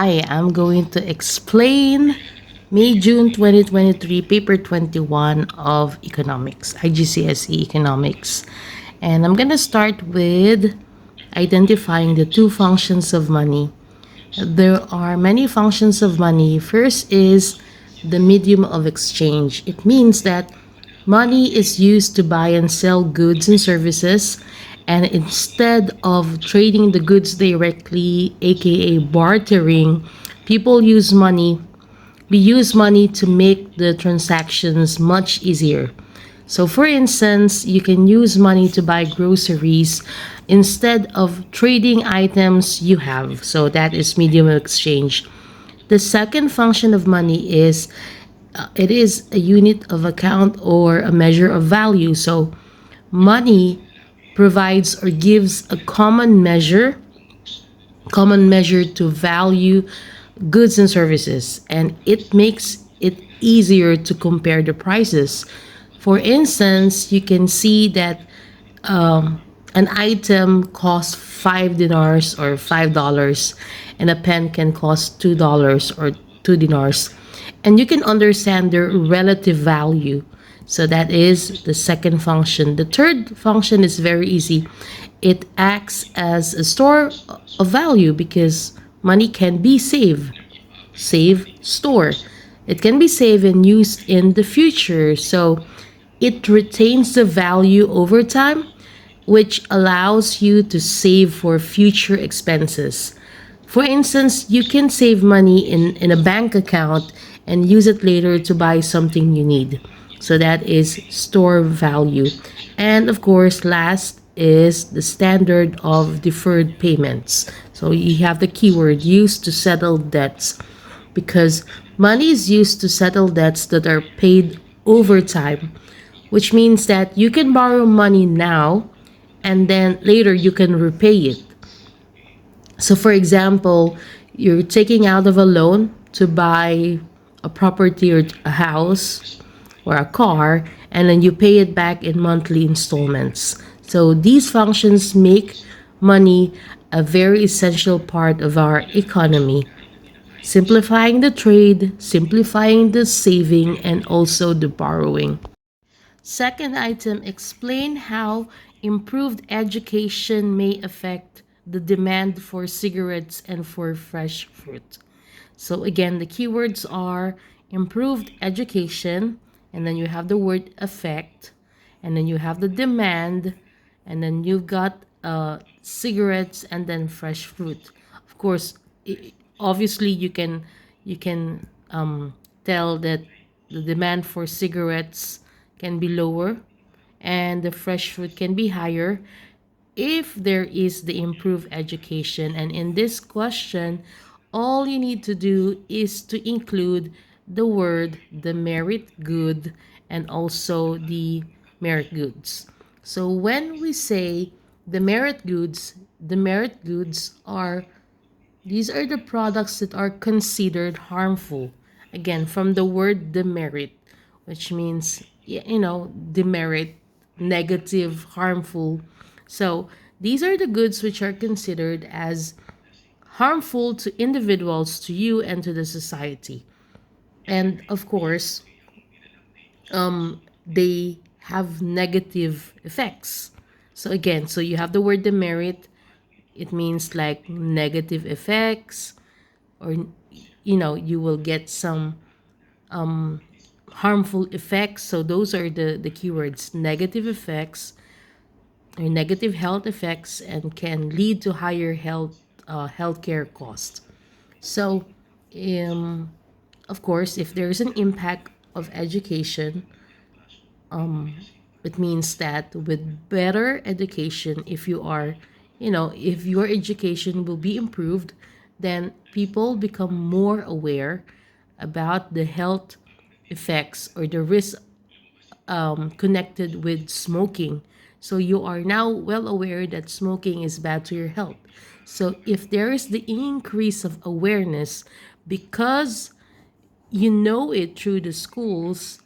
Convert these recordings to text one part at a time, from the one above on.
Hi, I'm going to explain May-June 2023 paper 21 of economics, IGCSE economics. And I'm going to start with identifying the two functions of money. There are many functions of money. First is the medium of exchange. It means that money is used to buy and sell goods and services, and instead of trading the goods directly, aka bartering, people use money. We use money to make the transactions much easier. So, for instance, you can use money to buy groceries instead of trading items you have. So, that is medium of exchange. The second function of money is it is a unit of account or a measure of value. So, money provides or gives a common measure to value goods and services, and it makes it easier to compare the prices. For instance, you can see that an item costs 5 dinars or $5, and a pen can cost $2 or 2 dinars, and you can understand their relative value. So that is the second function. The third function is very easy. It acts as a store of value because money can be store. It can be saved and used in the future. So it retains the value over time, which allows you to save for future expenses. For instance, you can save money in a bank account and use it later to buy something you need. So that is store value. And of course, last is the standard of deferred payments. So you have the keyword used to settle debts, because money is used to settle debts that are paid over time, which means that you can borrow money now and then later you can repay it. So, for example, you're taking out of a loan to buy a property or a house or a car, and then you pay it back in monthly installments. So, these functions make money a very essential part of our economy, simplifying the trade, simplifying the saving, and also the borrowing. Second item, explain how improved education may affect the demand for cigarettes and for fresh fruit. So again, the keywords are improved education, and then you have the word affect, and then you have the demand, and then you've got cigarettes and then fresh fruit. Of course, obviously you can tell that the demand for cigarettes can be lower and the fresh fruit can be higher if there is the improved education. And in this question, all you need to do is to include the word the merit good and also the merit goods. So when we say the merit goods are these are the products that are considered harmful. Again, from the word demerit, which means, demerit, negative, harmful. So these are the goods which are considered as harmful to individuals, to you, and to the society. And of course, they have negative effects. So again, so you have the word demerit. It means like negative effects, or you will get some harmful effects. So those are the keywords: negative effects or negative health effects, and can lead to higher healthcare costs. So um, of course, if there's an impact of education, it means that with better education, if your education will be improved, then people become more aware about the health effects or the risk connected with smoking. So you are now well aware that smoking is bad to your health. So if there is the increase of awareness, because you know it through the schools,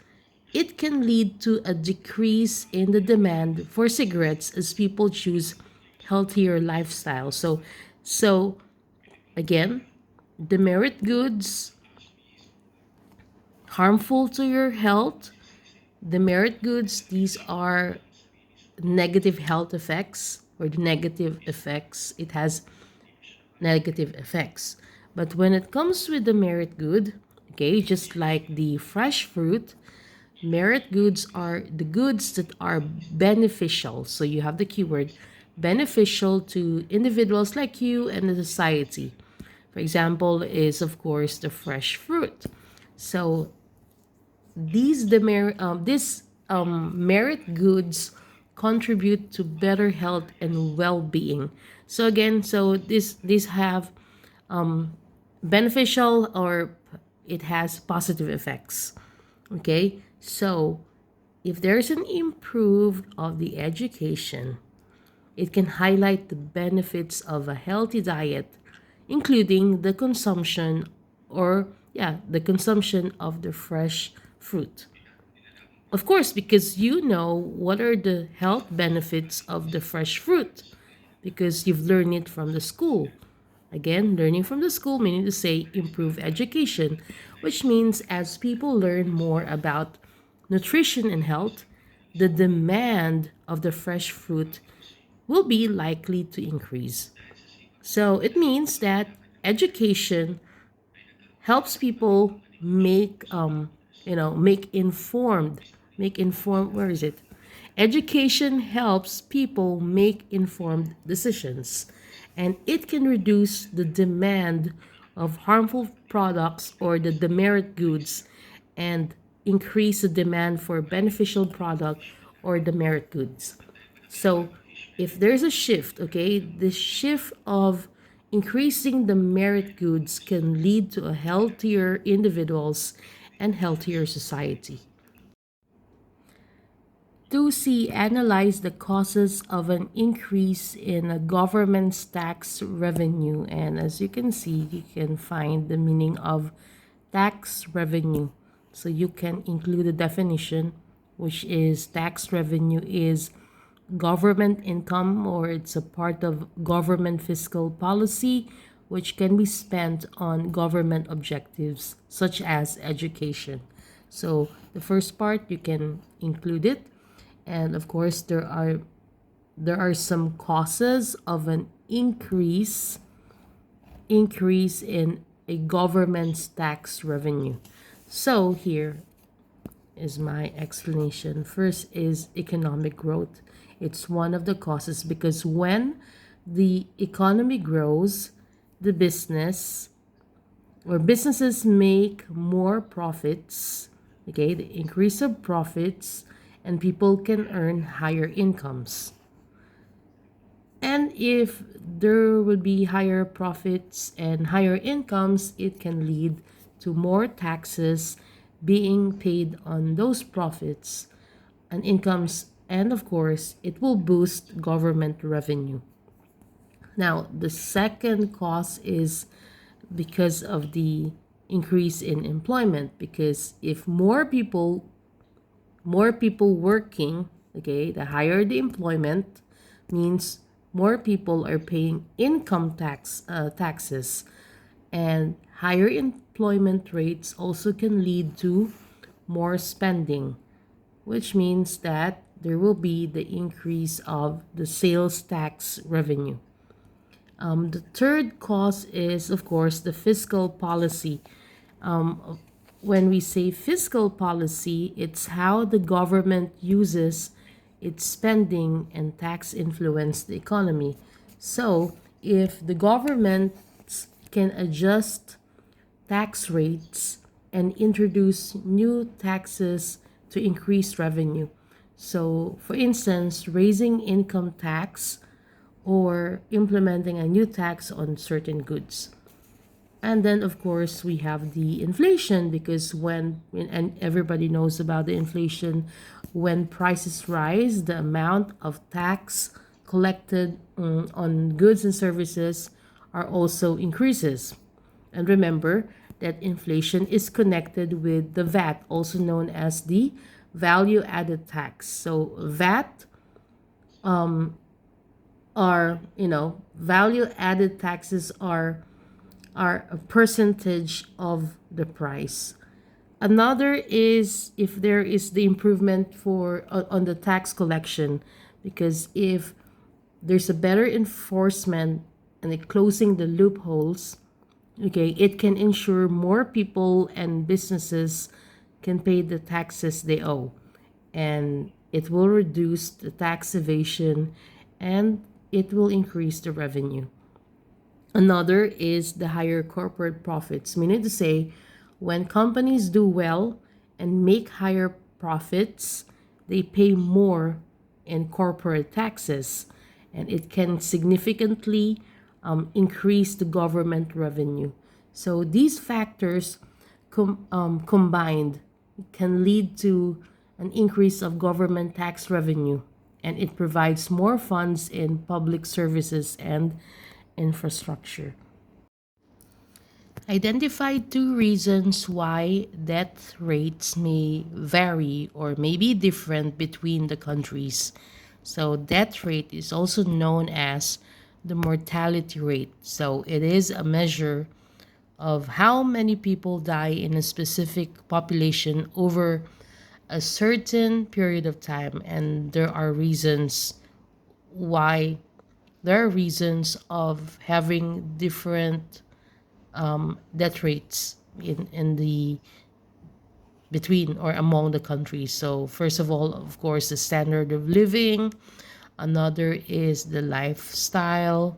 it can lead to a decrease in the demand for cigarettes as people choose healthier lifestyle. So again, Demerit goods harmful to your health. Demerit goods, these are negative health effects or the negative effects. It has negative effects. But when it comes with the merit good, okay, just like the fresh fruit, merit goods are the goods that are beneficial. So you have the keyword beneficial to individuals like you and the society. For example, is of course the fresh fruit. So these merit goods contribute to better health and well-being. So again, so these have beneficial or it has positive effects. Okay, so if there's an improve of the education, it can highlight the benefits of a healthy diet, including the consumption or yeah, the consumption of the fresh fruit. Of course, because you know what are the health benefits of the fresh fruit because you've learned it from the school. Again, learning from the school meaning to say improve education, which means as people learn more about nutrition and health, the demand of the fresh fruit will be likely to increase. So it means that education helps people make informed where is it education helps people make informed decisions, and it can reduce the demand of harmful products or the demerit goods and increase the demand for beneficial product or demerit goods. So if there's a shift, okay, the shift of increasing the merit goods can lead to a healthier individuals and healthier society. To see analyze the causes of an increase in a government's tax revenue, and as you can see you can find the meaning of tax revenue. So you can include a definition, which is tax revenue is government income or it's a part of government fiscal policy which can be spent on government objectives such as education. So the first part you can include it, and of course there are some causes of an increase in a government's tax revenue. So here is my explanation. First is economic growth. It's one of the causes because when the economy grows, the businesses make more profits, okay, the increase of profits, and people can earn higher incomes. And if there would be higher profits and higher incomes, it can lead to more taxes being paid on those profits and incomes, and of course, it will boost government revenue. Now, the second cause is because of the increase in employment, because if more people working, okay, the higher the employment means more people are paying income taxes, and higher employment rates also can lead to more spending, which means that there will be the increase of the sales tax revenue. The third cause is, of course, the fiscal policy. When we say fiscal policy, it's how the government uses its spending and tax influence the economy. So, if the government can adjust tax rates and introduce new taxes to increase revenue. So, for instance, raising income tax or implementing a new tax on certain goods. And then, of course, we have the inflation because and everybody knows about the inflation, when prices rise, the amount of tax collected on goods and services are also increases. And remember that inflation is connected with the VAT, also known as the value added tax. So, VAT are, value added taxes are are a percentage of the price. Another is if there is the improvement for on the tax collection, because if there's a better enforcement and closing the loopholes, okay, it can ensure more people and businesses can pay the taxes they owe, and it will reduce the tax evasion, and it will increase the revenue. Another is the higher corporate profits, meaning to say, when companies do well and make higher profits, they pay more in corporate taxes, and it can significantly increase the government revenue. So these factors combined can lead to an increase of government tax revenue, and it provides more funds in public services and infrastructure. Identify two reasons why death rates may vary or may be different between the countries. So, death rate is also known as the mortality rate. So, it is a measure of how many people die in a specific population over a certain period of time. And why there are reasons of having different death rates in the between or among the countries. So first of all, of course, the standard of living. Another is the lifestyle.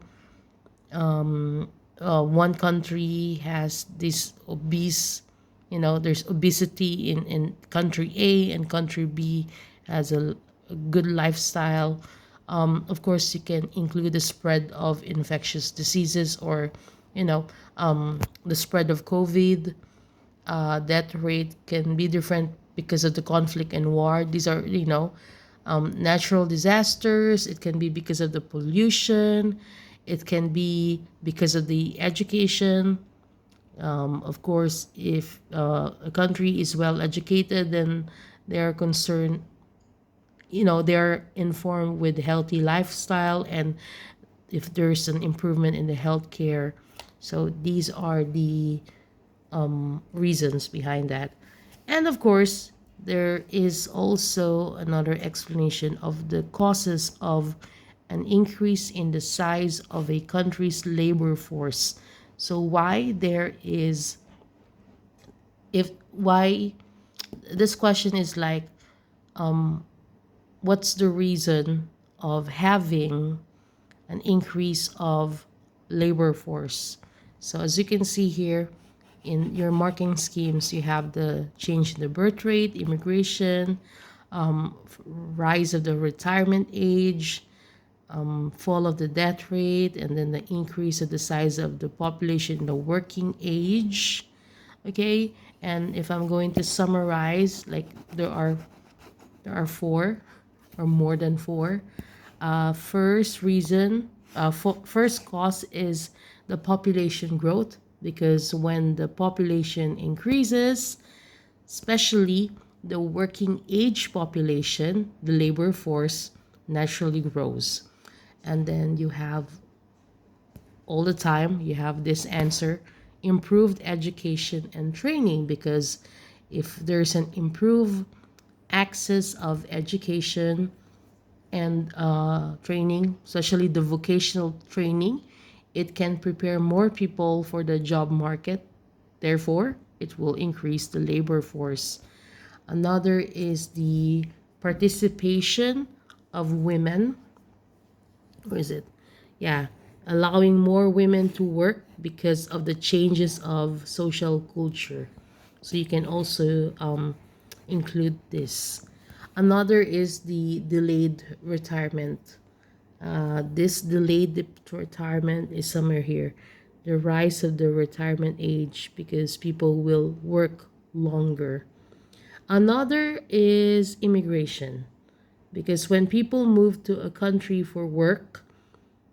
One country has this obese, there's obesity in country A, and country B has a good lifestyle. Of course, you can include the spread of infectious diseases, or you know the spread of COVID. Death rate can be different because of the conflict and war. These are, natural disasters. It can be because of the pollution. It can be because of the education. Of course, if a country is well educated, then they are concerned, they're informed with healthy lifestyle, and if there's an improvement in the healthcare. So these are the reasons behind that. And of course, there is also another explanation of the causes of an increase in the size of a country's labor force. So why there is if why this question is like, what's the reason of having an increase of labor force? So as you can see here in your marking schemes, you have the change in the birth rate, immigration, rise of the retirement age, fall of the death rate, and then the increase of the size of the population in the working age. Okay, and if I'm going to summarize, like there are four or more than four. First cause is the population growth, because when the population increases, especially the working age population, the labor force naturally grows. And then you have all the time, you have this answer: improved education and training, because if there's an improved access of education and training, especially the vocational training, it can prepare more people for the job market. Therefore, it will increase the labor force. Another is the participation of women. Or is it? Yeah, allowing more women to work because of the changes of social culture. So you can also include this. Another is the delayed retirement. This delayed retirement is somewhere here. The rise of the retirement age, because people will work longer. Another is immigration, because when people move to a country for work,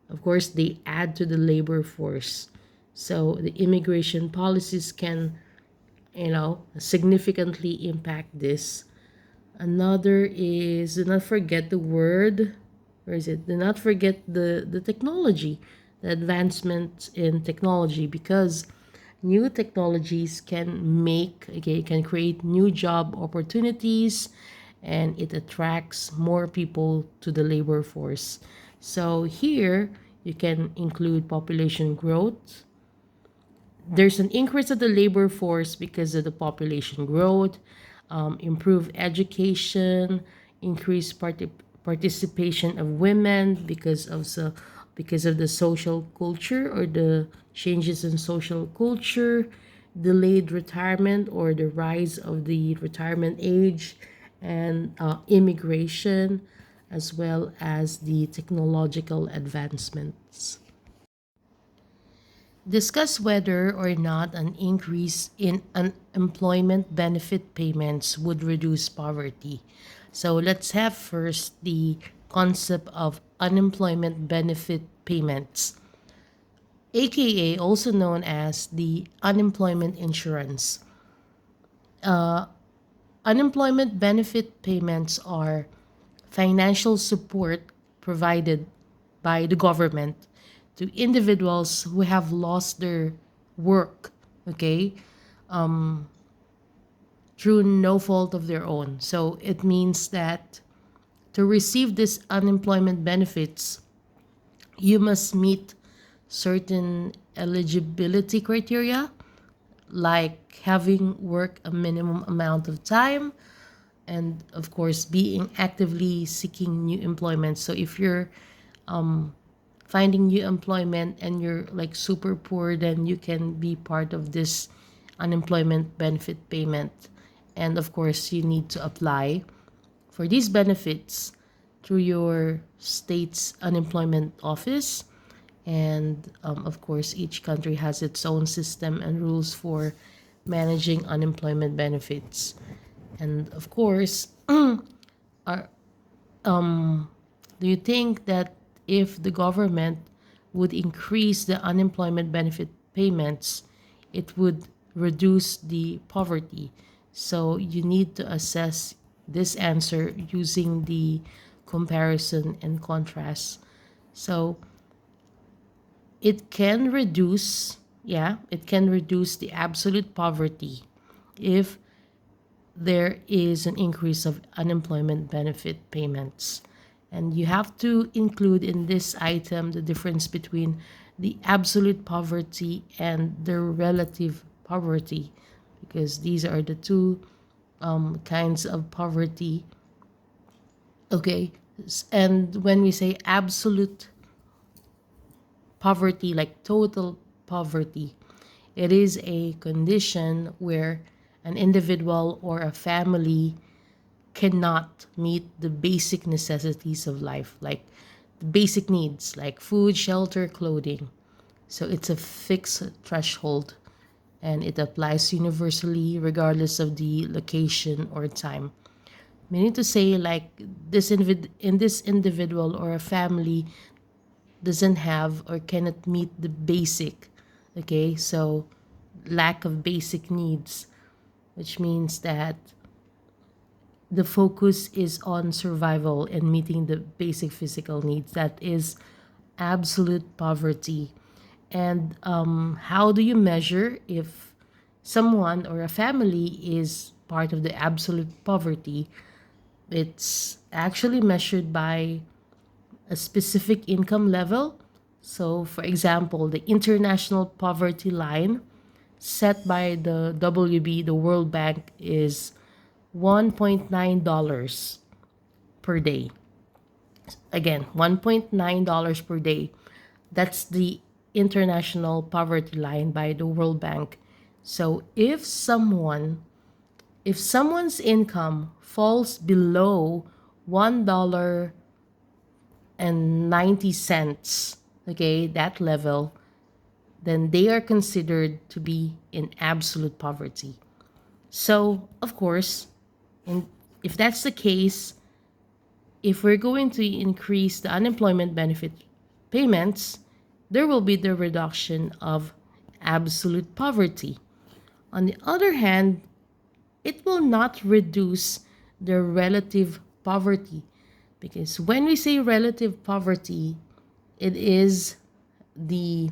of course, they add to the labor force. So the immigration policies can, significantly impact this. Another is, do not forget the word, where is it? Do not forget the technology. the advancement in technology, because new technologies can create new job opportunities, and it attracts more people to the labor force. So here you can include population growth. There's an increase of the labor force because of the population growth, improved education, increased participation of women because of the social culture, or the changes in social culture, delayed retirement or the rise of the retirement age, and immigration, as well as the technological advancements. Discuss whether or not an increase in unemployment benefit payments would reduce poverty. So let's have first the concept of unemployment benefit payments, aka also known as the unemployment insurance. Unemployment benefit payments are financial support provided by the government to individuals who have lost their work, okay, through no fault of their own. So it means that to receive this unemployment benefits, you must meet certain eligibility criteria, like having worked a minimum amount of time, and of course being actively seeking new employment. So if you're finding new employment and you're like super poor, then you can be part of this unemployment benefit payment. And of course, you need to apply for these benefits through your state's unemployment office. And of course, each country has its own system and rules for managing unemployment benefits. And of course, do you think that if the government would increase the unemployment benefit payments, it would reduce the poverty? So you need to assess this answer using the comparison and contrast. So it can reduce, yeah, it can reduce the absolute poverty if there is an increase of unemployment benefit payments. And you have to include in this item the difference between the absolute poverty and the relative poverty, because these are the two kinds of poverty. Okay. And when we say absolute poverty, like total poverty, it is a condition where an individual or a family cannot meet the basic necessities of life, like the basic needs like food, shelter, clothing. So it's a fixed threshold, and it applies universally regardless of the location or time. Meaning to say, like in this individual or a family doesn't have or cannot meet the basic, okay, so lack of basic needs, which means that the focus is on survival and meeting the basic physical needs. That is absolute poverty. And how do you measure if someone or a family is part of the absolute poverty? It's actually measured by a specific income level. So, for example, the international poverty line set by the WB, the World Bank, is $1.9 per day. Again, $1.9 per day. That's the international poverty line by the World Bank. So if someone's income falls below $1.90, okay, that level, then they are considered to be in absolute poverty. So, of course, and if that's the case, if we're going to increase the unemployment benefit payments, there will be the reduction of absolute poverty. On the other hand, it will not reduce the relative poverty, because when we say relative poverty, it is the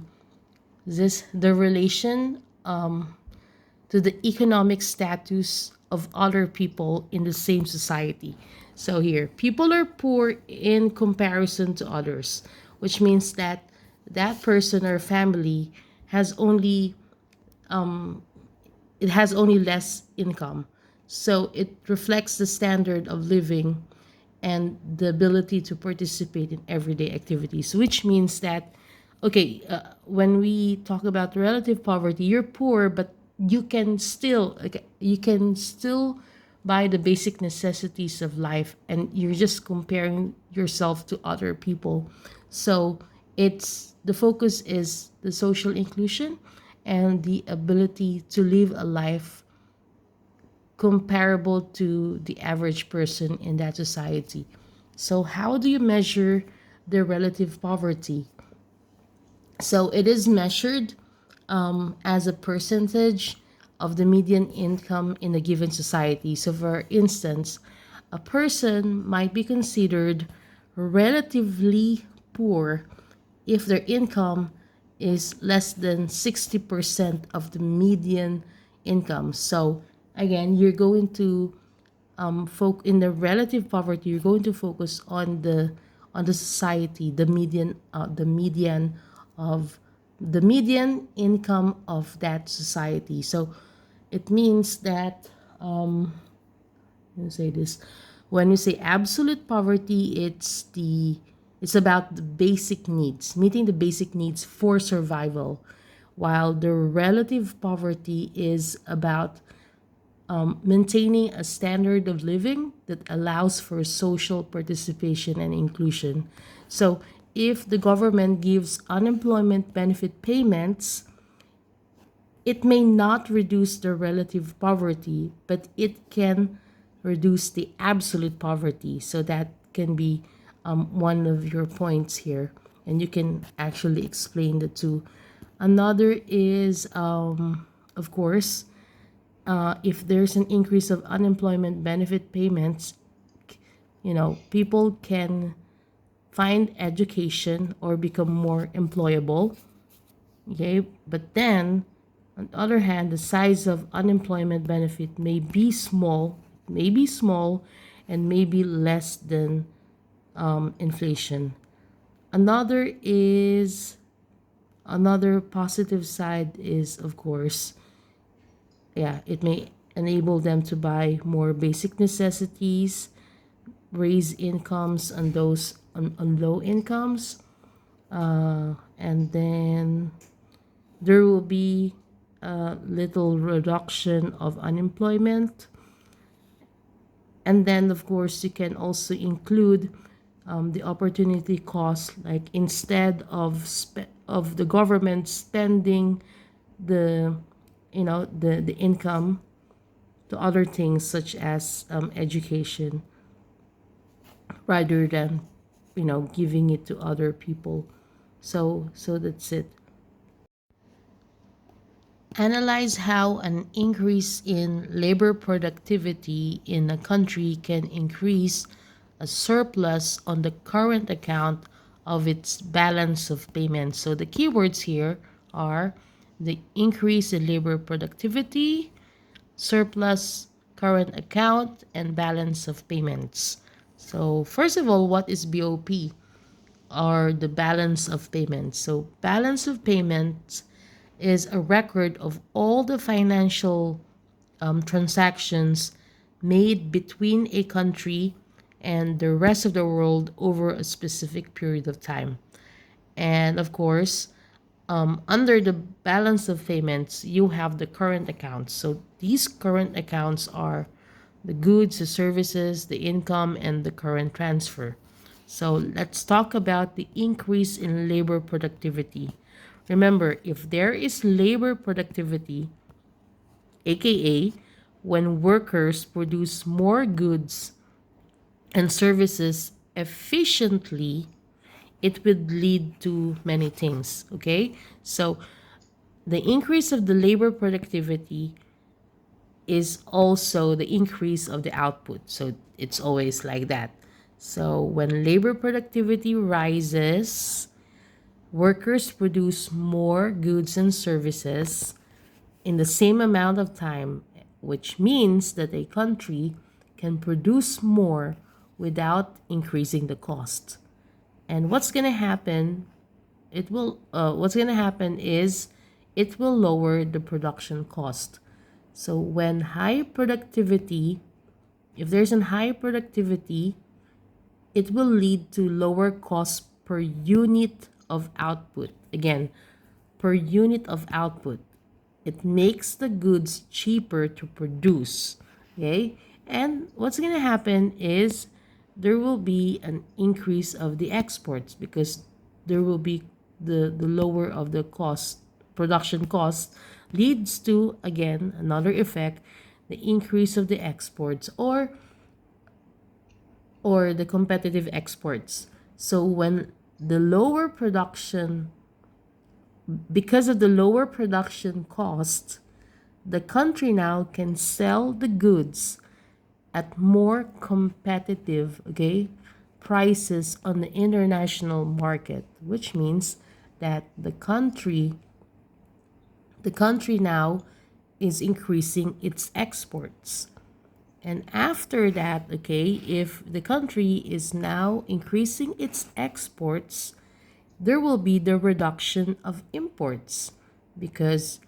the relation to the economic status of other people in the same society. So here, people are poor in comparison to others, which means that that person or family has only it has only less income. So it reflects the standard of living and the ability to participate in everyday activities, which means that, okay, when we talk about relative poverty, you're poor, but you can still buy the basic necessities of life, and you're just comparing yourself to other people. So it's the focus is the social inclusion and the ability to live a life comparable to the average person in that society. So, how do you measure the relative poverty? So, it is measured as a percentage of the median income in a given society. So, for instance, a person might be considered relatively poor if their income is less than 60% of the median income. So, again, you're going to in the relative poverty, you're going to focus on the society, the median of the median income of that society. So it means that let me say this: when you say absolute poverty, it's about the basic needs, meeting the basic needs for survival, while the relative poverty is about maintaining a standard of living that allows for social participation and inclusion. So, if the government gives unemployment benefit payments, it may not reduce the relative poverty, but it can reduce the absolute poverty. So, that can be one of your points here, and you can actually explain the two. Another is, of course, if there's an increase of unemployment benefit payments, people can find education or become more employable. Okay, but then on the other hand, the size of unemployment benefit may be small, and maybe less than inflation. Another is Another positive side is, of course, yeah, it may enable them to buy more basic necessities, raise incomes on those on low incomes, and then there will be a little reduction of unemployment. And then, of course, you can also include the opportunity cost, like instead of the government spending the the income to other things such as education, rather than giving it to other people. So that's it. Analyze how an increase in labor productivity in a country can increase a surplus on the current account of its balance of payments. So the keywords here are the increase in labor productivity, surplus, current account, and balance of payments. So first of all, what is BOP? Or the balance of payments. So balance of payments is a record of all the financial transactions made between a country and the rest of the world over a specific period of time. And of course, under the balance of payments, you have the current accounts. So these current accounts are the goods, the services, the income, and the current transfer. So let's talk about the increase in labor productivity. Remember, if there is labor productivity, aka when workers produce more goods and services efficiently, it would lead to many things. Okay, so the increase of the labor productivity is also the increase of the output. So it's always like that. So when labor productivity rises, Workers produce more goods and services in the same amount of time, which means that a country can produce more without increasing the cost. And what's going to happen? What's going to happen is it will lower the production cost. So when high productivity, if there's a high productivity, it will lead to lower cost per unit of output. Again, per unit of output. It makes the goods cheaper to produce. Okay? And what's going to happen is there will be an increase of the exports because there will be the lower of the cost, production cost leads to, again, another effect, the increase of the exports or the competitive exports. So when the lower production, because of the lower production cost, the country now can sell the goods at more competitive, prices on the international market, which means that the country now is increasing its exports. And after that, if the country is now increasing its exports, there will be the reduction of imports because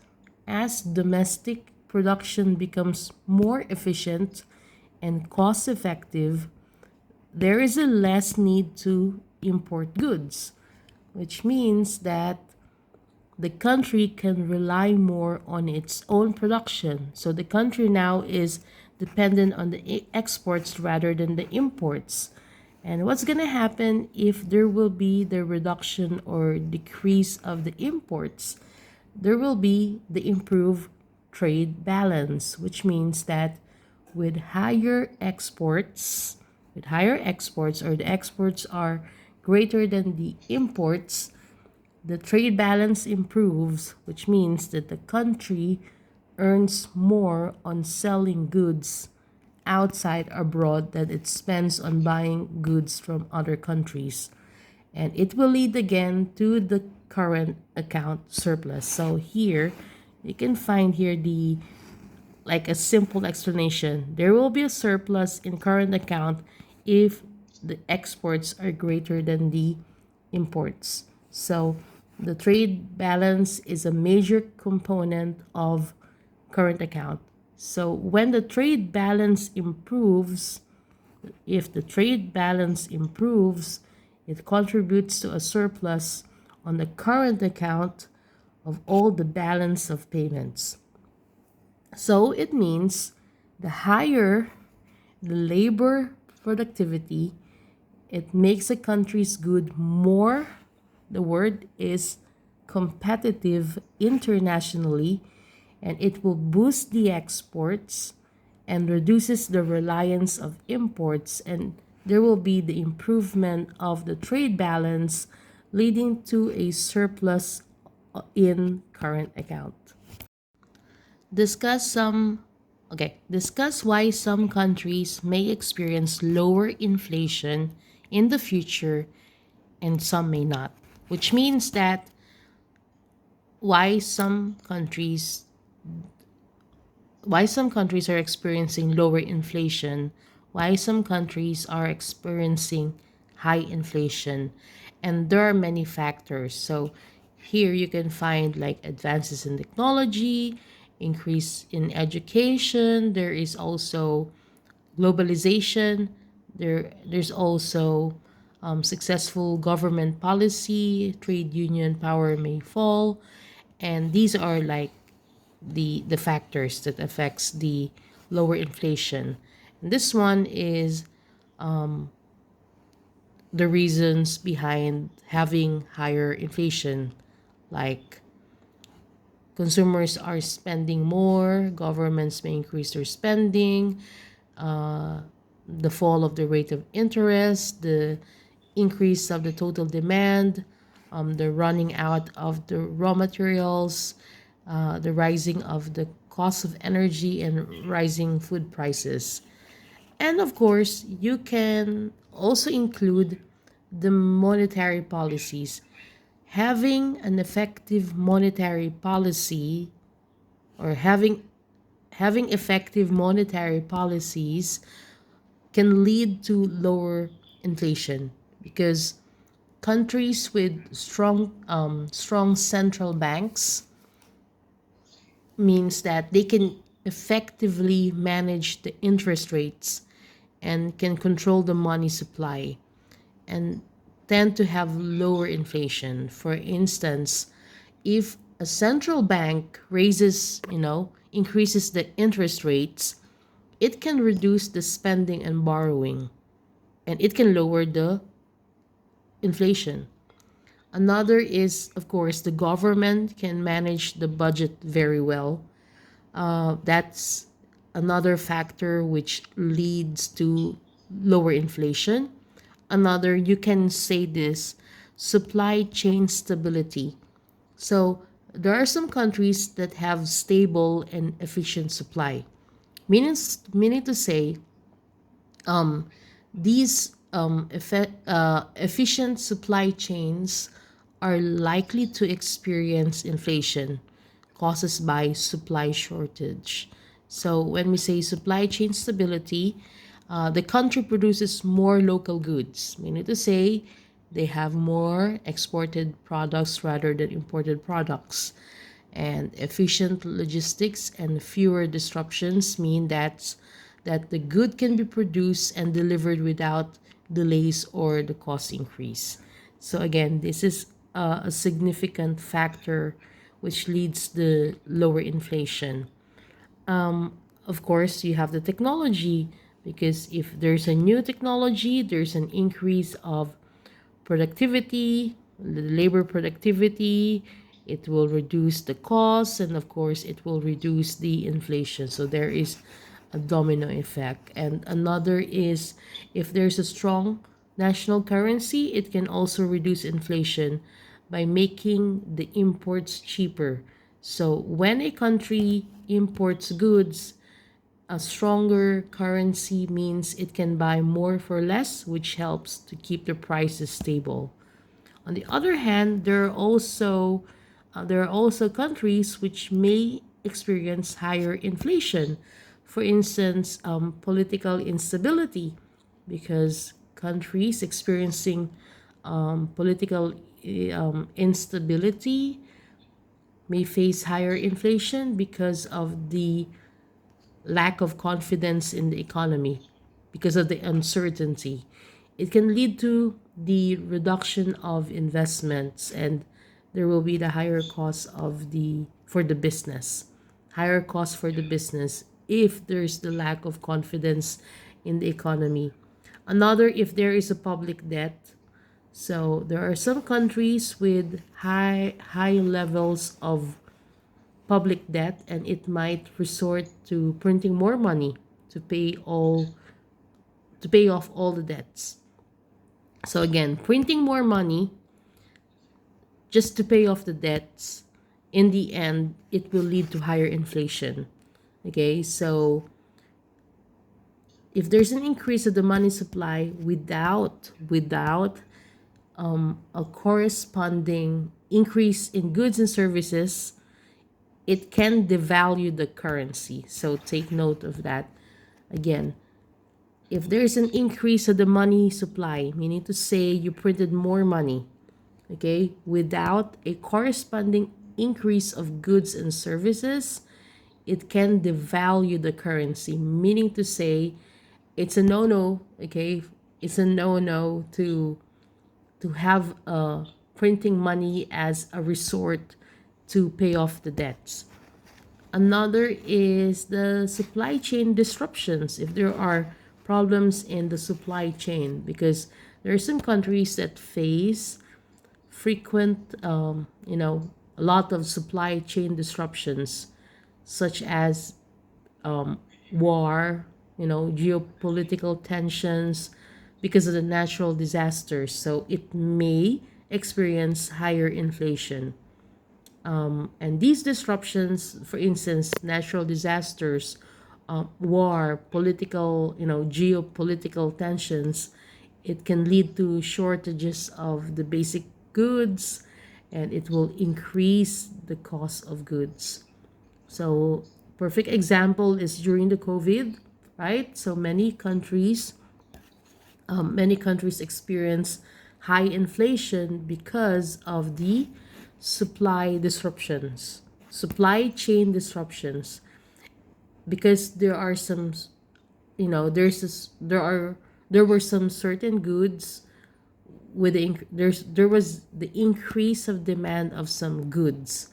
as domestic production becomes more efficient and cost effective, there is a less need to import goods, which means that the country can rely more on its own production. So the country now is dependent on the exports rather than the imports. And what's going to happen if there will be the reduction or decrease of the imports? There will be the improved trade balance, which means that with higher exports, or the exports are greater than the imports, the trade balance improves, which means that the country earns more on selling goods outside abroad than it spends on buying goods from other countries. And it will lead again to the current account surplus. So here, you can find here a simple explanation. There will be a surplus in current account if the exports are greater than the imports. So the trade balance is a major component of current account. So when the trade balance improves, if the trade balance improves, it contributes to a surplus on the current account of all the balance of payments. So it means the higher the labor productivity, it makes a country's good more, the word is competitive internationally, and it will boost the exports and reduces the reliance of imports, and there will be the improvement of the trade balance leading to a surplus in current account. Discuss some discuss why some countries may experience lower inflation in the future and some may not, which means that why some countries are experiencing lower inflation, why some countries are experiencing high inflation, and there are many factors. So here you can find like advances in technology, increase in education, there is also globalization, there's also successful government policy, trade union power may fall, and these are like the factors that affects the lower inflation. And this one is the reasons behind having higher inflation, like consumers are spending more, governments may increase their spending, the fall of the rate of interest, the increase of the total demand, the running out of the raw materials, the rising of the cost of energy, and rising food prices. And of course, you can also include the monetary policies. Having an effective monetary policy, or having effective monetary policies, can lead to lower inflation, because countries with strong central banks means that they can effectively manage the interest rates and can control the money supply and tend to have lower inflation. For instance, if a central bank increases the interest rates, it can reduce the spending and borrowing, and it can lower the inflation. Another is, of course, the government can manage the budget very well. That's another factor which leads to lower inflation. Another, you can say this, supply chain stability. So there are some countries that have stable and efficient supply. Meaning to say, these efficient supply chains are likely to experience inflation caused by supply shortage. So when we say supply chain stability, the country produces more local goods, meaning to say they have more exported products rather than imported products. And efficient logistics and fewer disruptions mean that the good can be produced and delivered without delays or the cost increase. So again, this is a significant factor which leads the lower inflation. Of course, you have the technology, because if there's a new technology, there's an increase of productivity, the labor productivity. It will reduce the costs, and of course, it will reduce the inflation. So there is a domino effect. And another is, if there's a strong national currency, it can also reduce inflation by making the imports cheaper. So when a country imports goods, a stronger currency means it can buy more for less, which helps to keep the prices stable. On the other hand, there are also countries which may experience higher inflation. For instance, political instability, because countries experiencing political instability may face higher inflation because of the lack of confidence in the economy, because of the uncertainty. It can lead to the reduction of investments, and there will be the higher cost for the business. Higher cost for the business if there's the lack of confidence in the economy. Another, if there is a public debt. So there are some countries with high levels of public debt, and it might resort to printing more money to pay off all the debts. So again, printing more money just to pay off the debts, in the end it will lead to higher inflation. Okay, so if there's an increase of the money supply without a corresponding increase in goods and services, it can devalue the currency. So take note of that. Again, if there's an increase of the money supply, meaning to say you printed more money, okay, without a corresponding increase of goods and services, it can devalue the currency, meaning to say it's a no-no, okay? It's a no-no to have printing money as a resort to pay off the debts. Another is the supply chain disruptions. If there are problems in the supply chain, because there are some countries that face frequent, a lot of supply chain disruptions, such as war, geopolitical tensions, because of the natural disasters. So it may experience higher inflation. And these disruptions, for instance, natural disasters, war, political, geopolitical tensions, it can lead to shortages of the basic goods, and it will increase the cost of goods. So, perfect example is during the COVID, right? So many countries experience high inflation because of the supply chain disruptions. Because there are some, there were some certain goods with there was the increase of demand of some goods.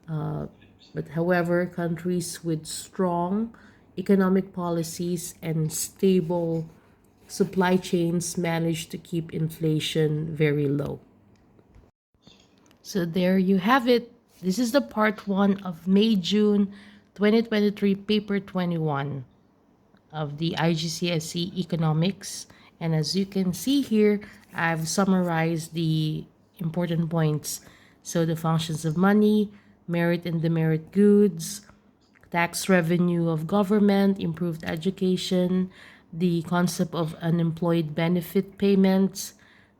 But however, countries with strong economic policies and stable supply chains managed to keep inflation very low. So there you have it. This is the part 1 of May June 2023 paper 21 of the IGCSE economics. And as you can see here, I've summarized the important points. So the functions of money, merit and demerit goods, tax revenue of government, improved education, the concept of unemployed benefit payments,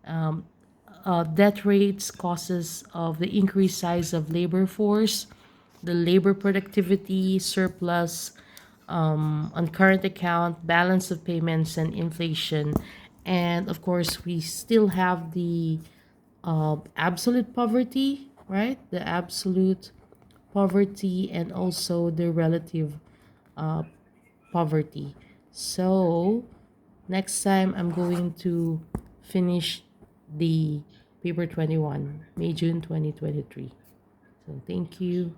death rates, causes of the increased size of labor force, the labor productivity, surplus, on current account, balance of payments, and inflation. And of course, we still have the absolute poverty, right? The absolute poverty and also the relative poverty. So, next time I'm going to finish the paper 21, May June 2023. So, thank you.